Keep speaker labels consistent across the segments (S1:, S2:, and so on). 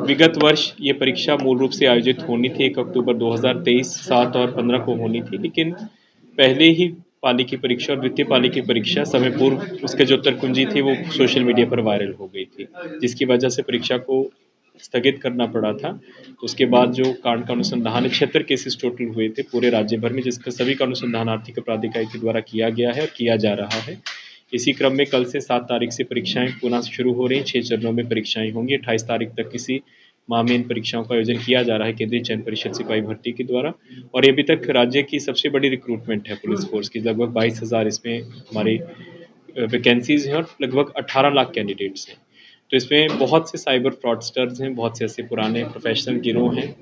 S1: विगत वर्ष ये परीक्षा मूल रूप से आयोजित होनी थी 1 अक्टूबर 2023 7 और 15 को होनी थी, लेकिन पहले ही पाली की परीक्षा और द्वितीय पाली की परीक्षा समय पूर्व उसके जो उत्तर कुंजी थी वो सोशल मीडिया पर वायरल हो गई थी, जिसकी वजह से परीक्षा को स्थगित करना पड़ा था। उसके बाद जो कांड का अनुसंधान 76 केसेस टोटल हुए थे पूरे राज्य भर में, जिसका सभी का अनुसंधान आर्थिक अपराध इकाई के द्वारा किया गया है और किया जा रहा है। इसी क्रम में कल से 7 तारीख से परीक्षाएं पुनः शुरू हो रही हैं। 6 चरणों में परीक्षाएं होंगी। 28 तारीख तक किसी माह में इन परीक्षाओं का आयोजन किया जा रहा है केंद्रीय चयन परिषद सिपाही भर्ती के द्वारा। और ये अभी तक राज्य की सबसे बड़ी रिक्रूटमेंट है पुलिस फोर्स की। लगभग 22,000 इसमें हमारी वैकेंसीज हैं और लगभग 18 लाख कैंडिडेट्स हैं। तो इसमें बहुत से साइबर फ्रॉडस्टर्स हैं, बहुत से ऐसे पुराने प्रोफेशनल गिरोह हैं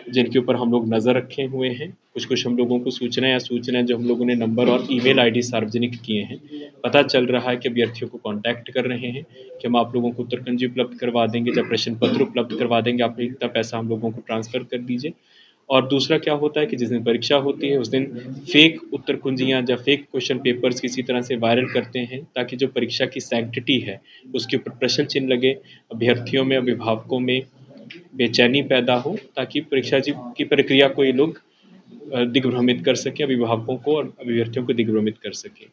S1: जिनके ऊपर हम लोग नज़र रखे हुए हैं। कुछ हम लोगों को सूचनाएं जो हम लोगों ने नंबर और ईमेल आईडी सार्वजनिक किए हैं, पता चल रहा है कि अभ्यर्थियों को कांटेक्ट कर रहे हैं कि हम आप लोगों को उत्तरकुंजी उपलब्ध करवा देंगे या प्रश्न पत्र उपलब्ध करवा देंगे, आप इतना पैसा हम लोगों को ट्रांसफ़र कर दीजिए। और दूसरा क्या होता है कि जिस दिन परीक्षा होती है उस दिन फेक उत्तर कुंजियाँ या फेक क्वेश्चन पेपर्स किसी तरह से वायरल करते हैं, ताकि जो परीक्षा की सैंक्टिटी है उसके ऊपर प्रश्न चिन्ह लगे, अभ्यर्थियों में, अभिभावकों में बेचैनी पैदा हो, ताकि परीक्षा की प्रक्रिया को ये लोग दिग्भ्रमित कर सकें, अभिभावकों को और अभ्यर्थियों को दिग्भ्रमित कर सकें।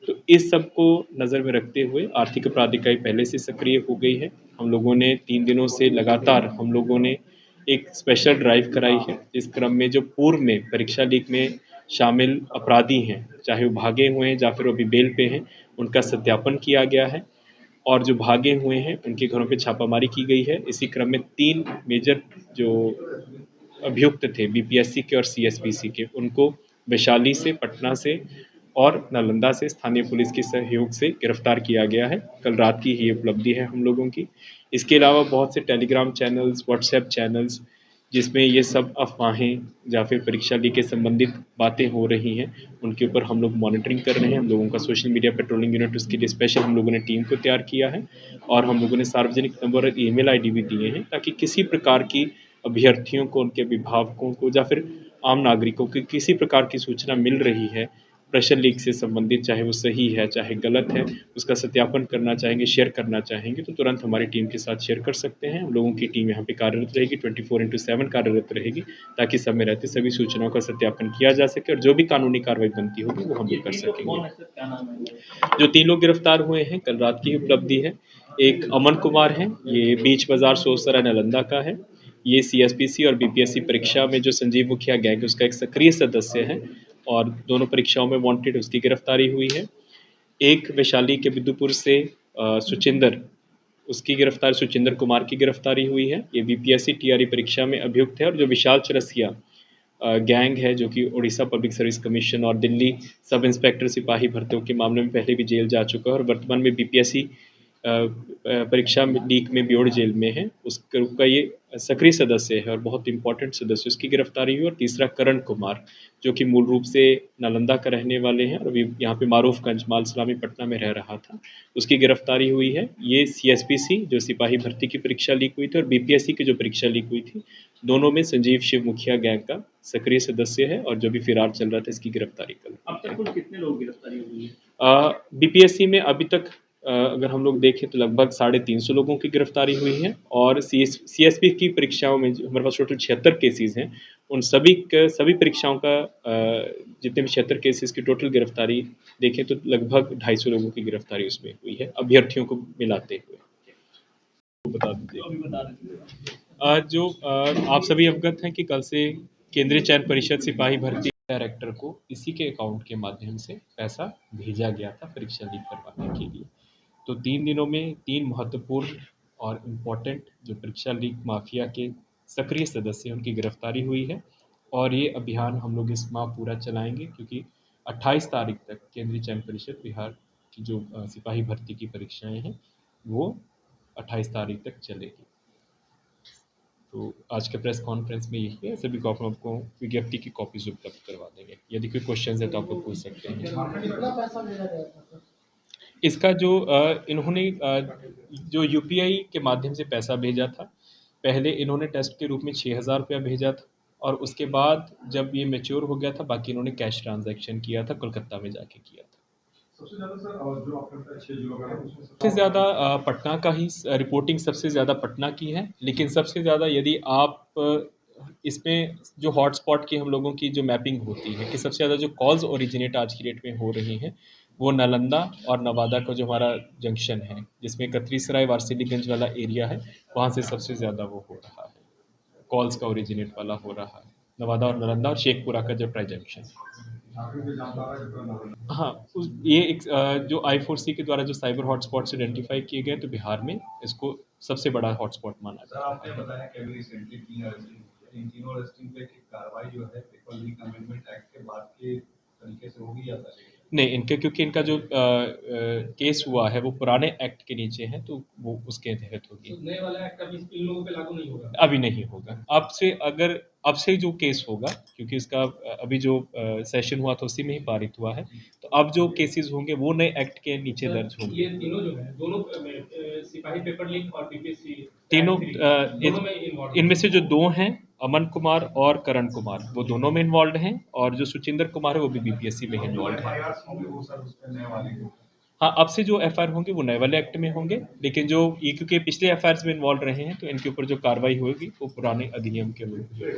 S1: तो इस सब को नज़र में रखते हुए आर्थिक अपराध इकाई पहले से सक्रिय हो गई है। हम लोगों ने 3 दिनों से लगातार हम लोगों ने एक स्पेशल ड्राइव कराई है। इस क्रम में जो पूर्व में परीक्षा लीक में शामिल अपराधी हैं, चाहे वो भागे हुए हैं या फिर अभी बेल पे हैं, उनका सत्यापन किया गया है और जो भागे हुए हैं उनके घरों पे छापामारी की गई है। इसी क्रम में 3 मेजर जो अभियुक्त थे बीपीएससी के और सीएसपीसी के, उनको वैशाली से, पटना से और नालंदा से स्थानीय पुलिस के सहयोग से गिरफ्तार किया गया है। कल रात की ही उपलब्धि है हम लोगों की। इसके अलावा बहुत से टेलीग्राम चैनल्स, व्हाट्सएप चैनल्स जिसमें ये सब अफवाहें या फिर परीक्षा लीक के संबंधित बातें हो रही हैं, उनके ऊपर हम लोग मॉनिटरिंग कर रहे हैं। हम लोगों का सोशल मीडिया पेट्रोलिंग यूनिट, उसके लिए स्पेशल हम लोगों ने टीम को तैयार किया है और हम लोगों ने सार्वजनिक नंबर और ईमेल आईडी भी दिए हैं, ताकि किसी प्रकार की अभ्यर्थियों को, उनके अभिभावकों को या फिर आम नागरिकों को किसी प्रकार की सूचना मिल रही है प्रश्न लीक से संबंधित, चाहे वो सही है चाहे गलत है, उसका सत्यापन करना चाहेंगे, शेयर करना चाहेंगे तो तुरंत हमारी टीम के साथ शेयर कर सकते हैं। हम लोगों की टीम यहाँ पे कार्यरत रहेगी, 24/7 कार्यरत रहेगी, ताकि समय रहते सभी सूचनाओं का सत्यापन किया जा सके और जो भी कानूनी कार्रवाई बनती होगी वो हम लोग कर सकेंगे। जो 3 लोग गिरफ्तार हुए हैं, कल रात की उपलब्धि है। एक अमन कुमार है, ये बीच बाजार सोसरा नालंदा का है। ये सीएसपीसी और बीपीएससी परीक्षा में जो संजीव मुखिया गैंग है उसका एक सक्रिय सदस्य है और दोनों परीक्षाओं में वांटेड, उसकी गिरफ्तारी हुई है। एक वैशाली के बिदुपुर से सुचिंदर, उसकी गिरफ्तारी, सुचिंदर कुमार की गिरफ्तारी हुई है। ये बीपीएससी टीआरई परीक्षा में अभियुक्त है। और जो विशाल चरसिया गैंग है, जो कि उड़ीसा पब्लिक सर्विस कमीशन और दिल्ली सब इंस्पेक्टर सिपाही भर्तियों के मामले में पहले भी जेल जा चुका है और वर्तमान में बीपीएससी परीक्षा लीक में ब्योर जेल में है। उसका ये सक्रिय सदस्य है और बहुत इंपॉर्टेंट सदस्य, उसकी गिरफ्तारी हुई। और तीसरा करण कुमार, जो कि मूल रूप से नालंदा का रहने वाले हैं और अभी यहाँ पे मारूफगंज मालसलामी पटना में रह रहा था, उसकी गिरफ्तारी हुई है। ये सीएसपीसी जो सिपाही भर्ती की परीक्षा लीक हुई थी और बीपीएससी की जो परीक्षा लीक हुई थी, दोनों में संजीव शिव मुखिया गैंग का सक्रिय सदस्य है और जो भी फिरार चल रहा था, इसकी गिरफ्तारी कल।
S2: अब तक कुल कितने लोग गिरफ्तारी हुई है?
S1: बीपीएससी में अभी तक अगर हम लोग देखें तो लगभग 350 लोगों की गिरफ्तारी हुई है और सीएसपी की परीक्षाओं में जो हमारे पास टोटल 76 केसेस हैं, उन सभी परीक्षाओं का जितने भी 76 केसेस की टोटल गिरफ्तारी देखें तो लगभग 250 लोगों की गिरफ्तारी उसमें हुई है, अभ्यर्थियों को मिलाते हुए। बता दीजिए जो आप सभी अवगत हैं कि कल से केंद्रीय चयन परिषद सिपाही भर्ती डायरेक्टर को इसी के अकाउंट के माध्यम से पैसा भेजा गया था परीक्षा लीक करवाने के लिए। तो 3 दिनों में 3 महत्वपूर्ण और इम्पोर्टेंट जो परीक्षा लीक माफिया के सक्रिय सदस्य हैं, उनकी गिरफ्तारी हुई है और ये अभियान हम लोग इस माह पूरा चलाएंगे, क्योंकि 28 तारीख तक केंद्रीय चयन परिषद बिहार की जो सिपाही भर्ती की परीक्षाएं हैं वो 28 तारीख तक चलेगी। तो आज के प्रेस कॉन्फ्रेंस में यही है। सभी को आपको विज्ञप्ति की कॉपीज उपलब्ध करवा देंगे। यदि कोई क्वेश्चन है तो आप लोग पूछ सकते हैं।
S2: कितना पैसा भेजा गया था?
S1: इसका जो इन्होंने जो यूपीआई के माध्यम से पैसा भेजा था, पहले इन्होंने टेस्ट के रूप में 6,000 रुपया भेजा था और उसके बाद जब ये मैच्योर हो गया था, बाकी इन्होंने कैश ट्रांजैक्शन किया था, कोलकाता में जाके किया था।
S3: सबसे ज़्यादा सर जो आपने बताया 6 जिलों का है उसमें
S1: सबसे ज़्यादा पटना का ही रिपोर्टिंग सबसे ज़्यादा पटना की है, लेकिन सबसे ज़्यादा यदि आप इसमें जो हॉटस्पॉट की हम लोगों की जो मैपिंग होती है कि सबसे ज़्यादा जो कॉल्स ओरिजिनेट आज की डेट में हो रही हैं, वो नालंदा और नवादा का जो हमारा जंक्शन है, जिसमें कतरीसराय वारसिलीगंज वाला एरिया है, वहाँ से सबसे ज़्यादा वो हो रहा है, कॉल्स का ओरिजिनेट वाला हो रहा है। नवादा और नालंदा और शेखपुरा का जो ट्राई जंक्शन।
S3: झारखंड के जामताड़ा जितना नालंदा
S1: हाँ, ये एक जो I4C के द्वारा जो साइबर हॉटस्पॉट्स आइडेंटिफाई किए गए तो बिहार में इसको सबसे बड़ा हॉटस्पॉट माना
S3: सर
S1: जा
S3: आपने
S1: रहा है।
S3: बताया कि अभी रिसेंटली 3 अरेस्टिंग हुई है। इन तीनों अरेस्टिंग पे की कार्रवाई जो है पेपर लीक अमेंडमेंट एक्ट के बाद के तरीके से होगी या पहले?
S1: नहीं, इनके क्योंकि इनका जो केस हुआ है वो पुराने एक्ट के नीचे है, तो वो उसके तहत होगी।
S2: नए वाला एक्ट अभी इन लोगों पे लागू नहीं होगा।
S1: अभी नहीं होगा। अब से जो केस होगा, क्योंकि इसका अभी जो सेशन हुआ था उसी में ही पारित हुआ है, तो अब जो केसेस होंगे वो नए एक्ट के नीचे दर्ज होंगे।
S2: ये तीनों जो है दोनों सिपाही पेपर लीक और बीपीएससी
S1: तीनों
S2: दोनों में इन्वॉल्व
S1: इनमें से जो 2 हैं, अमन कुमार और करण कुमार, वो दोनों में इन्वॉल्व्ड हैं और जो सुचिंदर कुमार है वो भी बीपीएससी में इन्वॉल्व्ड है।
S3: एफआईआर होंगे वो सर उसपे नए वाले के ऊपर।
S1: हाँ, अब से जो एफआईआर होंगे वो नए वाले एक्ट में होंगे, लेकिन जो ये क्योंकि पिछले एफआईआर्स में इन्वॉल्व रहे हैं, तो इनके ऊपर जो कार्रवाई होगी वो पुराने अधिनियम के अनुरूप होगी।